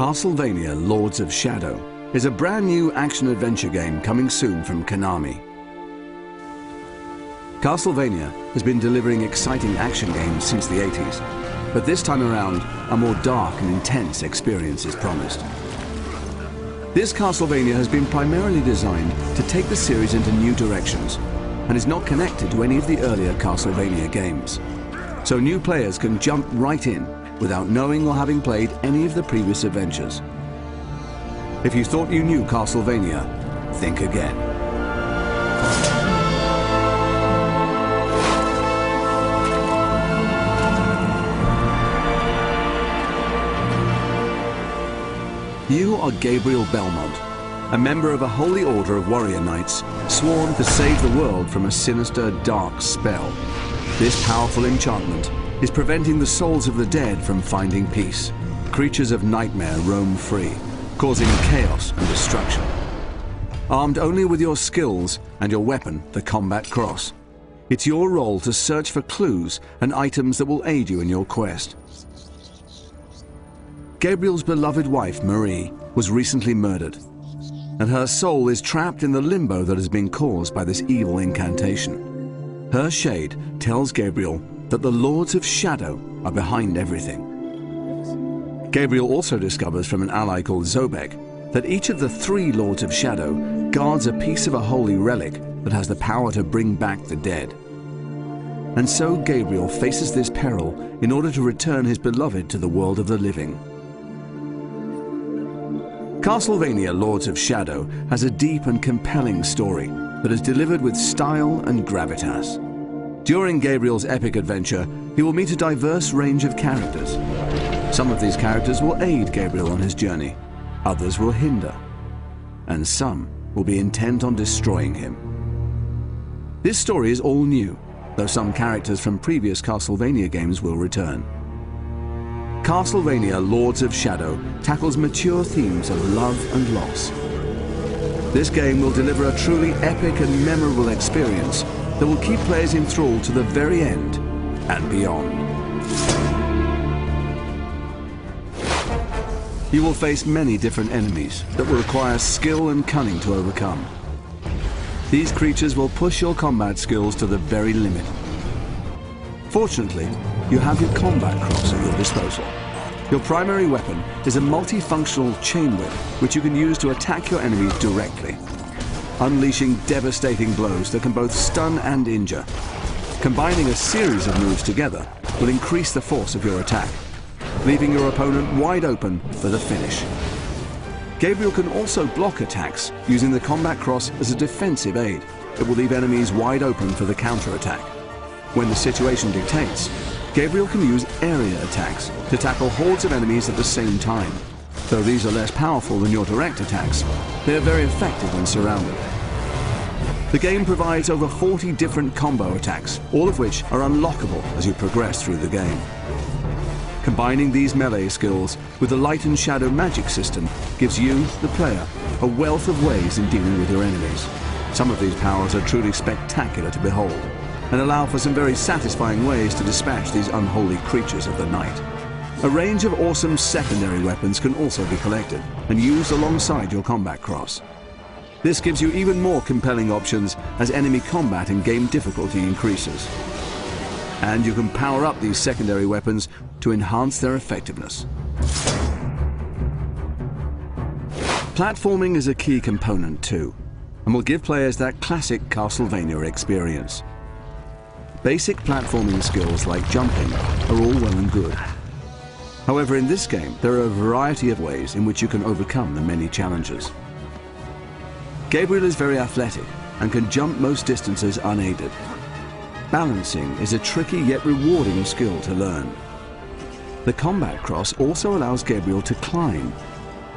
Castlevania Lords of Shadow is a brand new action-adventure game coming soon from Konami. Castlevania has been delivering exciting action games since the 80s, but this time around, a more dark and intense experience is promised. This Castlevania has been primarily designed to take the series into new directions and is not connected to any of the earlier Castlevania games. So new players can jump right in without knowing or having played any of the previous adventures. If you thought you knew Castlevania, think again. You are Gabriel Belmont, a member of a holy order of warrior knights sworn to save the world from a sinister, dark spell. This powerful enchantment is preventing the souls of the dead from finding peace. Creatures of nightmare roam free, causing chaos and destruction. Armed only with your skills and your weapon, the combat cross, it's your role to search for clues and items that will aid you in your quest. Gabriel's beloved wife, Marie, was recently murdered, and her soul is trapped in the limbo that has been caused by this evil incantation. Her shade tells Gabriel that the Lords of Shadow are behind everything. Gabriel also discovers from an ally called Zobek that each of the 3 Lords of Shadow guards a piece of a holy relic that has the power to bring back the dead. And so Gabriel faces this peril in order to return his beloved to the world of the living. Castlevania Lords of Shadow has a deep and compelling story that is delivered with style and gravitas. During Gabriel's epic adventure, he will meet a diverse range of characters. Some of these characters will aid Gabriel on his journey, others will hinder, and some will be intent on destroying him. This story is all new, though some characters from previous Castlevania games will return. Castlevania Lords of Shadow tackles mature themes of love and loss. This game will deliver a truly epic and memorable experience that will keep players enthralled to the very end and beyond. You will face many different enemies that will require skill and cunning to overcome. These creatures will push your combat skills to the very limit. Fortunately, you have your combat cross at your disposal. Your primary weapon is a multifunctional chain whip, which you can use to attack your enemies directly, unleashing devastating blows that can both stun and injure. Combining a series of moves together will increase the force of your attack, leaving your opponent wide open for the finish. Gabriel can also block attacks using the combat cross as a defensive aid. It will leave enemies wide open for the counter-attack. When the situation dictates, Gabriel can use area attacks to tackle hordes of enemies at the same time. Though these are less powerful than your direct attacks, they are very effective when surrounded. The game provides over 40 different combo attacks, all of which are unlockable as you progress through the game. Combining these melee skills with the light and shadow magic system gives you, the player, a wealth of ways in dealing with your enemies. Some of these powers are truly spectacular to behold, and allow for some very satisfying ways to dispatch these unholy creatures of the night. A range of awesome secondary weapons can also be collected and used alongside your combat cross. This gives you even more compelling options as enemy combat and game difficulty increases. And you can power up these secondary weapons to enhance their effectiveness. Platforming is a key component too, and will give players that classic Castlevania experience. Basic platforming skills like jumping are all well and good. However, in this game, there are a variety of ways in which you can overcome the many challenges. Gabriel is very athletic and can jump most distances unaided. Balancing is a tricky yet rewarding skill to learn. The combat cross also allows Gabriel to climb,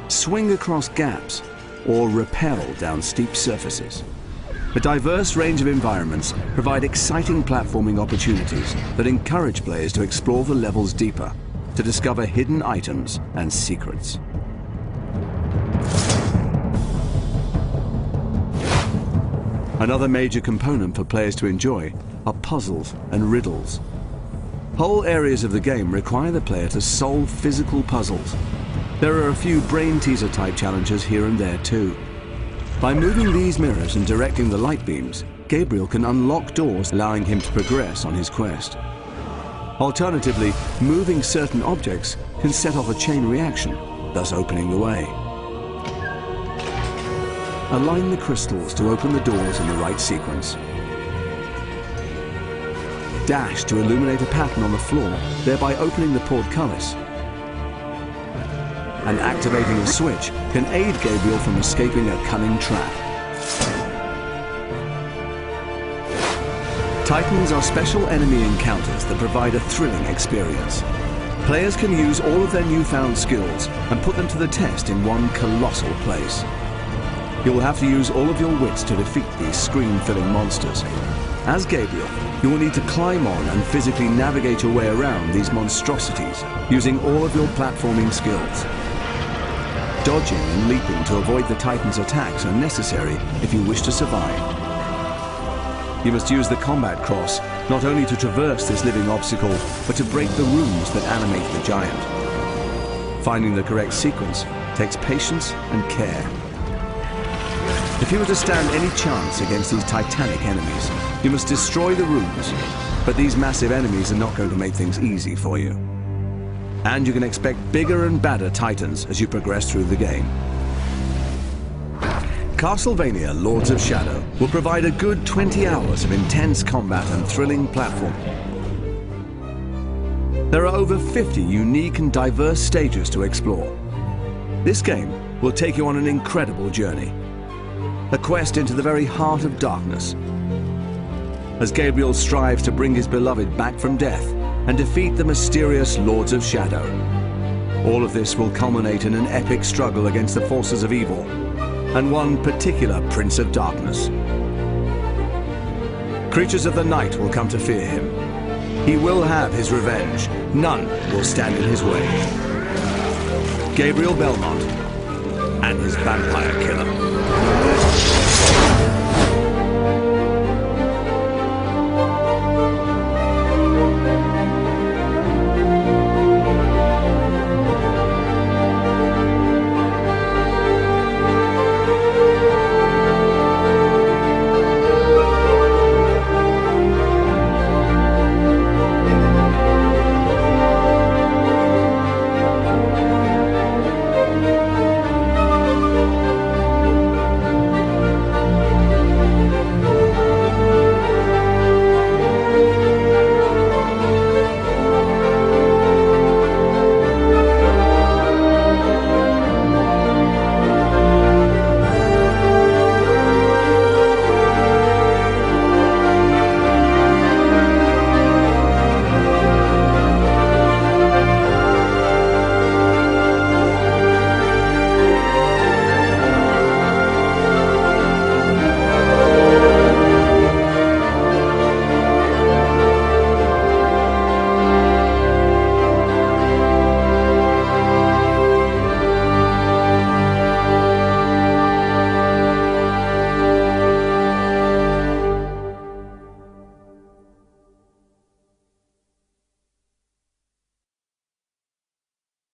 swing across gaps, or rappel down steep surfaces. A diverse range of environments provide exciting platforming opportunities that encourage players to explore the levels deeper, to discover hidden items and secrets. Another major component for players to enjoy are puzzles and riddles. Whole areas of the game require the player to solve physical puzzles. There are a few brain teaser type challenges here and there too. By moving these mirrors and directing the light beams, Gabriel can unlock doors, allowing him to progress on his quest. Alternatively, moving certain objects can set off a chain reaction, thus opening the way. Align the crystals to open the doors in the right sequence. Dash to illuminate a pattern on the floor, thereby opening the portcullis. And activating a switch can aid Gabriel from escaping a cunning trap. Titans are special enemy encounters that provide a thrilling experience. Players can use all of their newfound skills and put them to the test in one colossal place. You will have to use all of your wits to defeat these screen-filling monsters. As Gabriel, you will need to climb on and physically navigate your way around these monstrosities using all of your platforming skills. Dodging and leaping to avoid the Titan's attacks are necessary if you wish to survive. You must use the combat cross not only to traverse this living obstacle, but to break the runes that animate the giant. Finding the correct sequence takes patience and care. If you were to stand any chance against these titanic enemies, you must destroy the runes, but these massive enemies are not going to make things easy for you. And you can expect bigger and badder Titans as you progress through the game. Castlevania Lords of Shadow will provide a good 20 hours of intense combat and thrilling platform. There are over 50 unique and diverse stages to explore. This game will take you on an incredible journey, a quest into the very heart of darkness, as Gabriel strives to bring his beloved back from death and defeat the mysterious Lords of Shadow. All of this will culminate in an epic struggle against the forces of evil, and one particular Prince of Darkness. Creatures of the night will come to fear him. He will have his revenge. None will stand in his way. Gabriel Belmont and his vampire killer.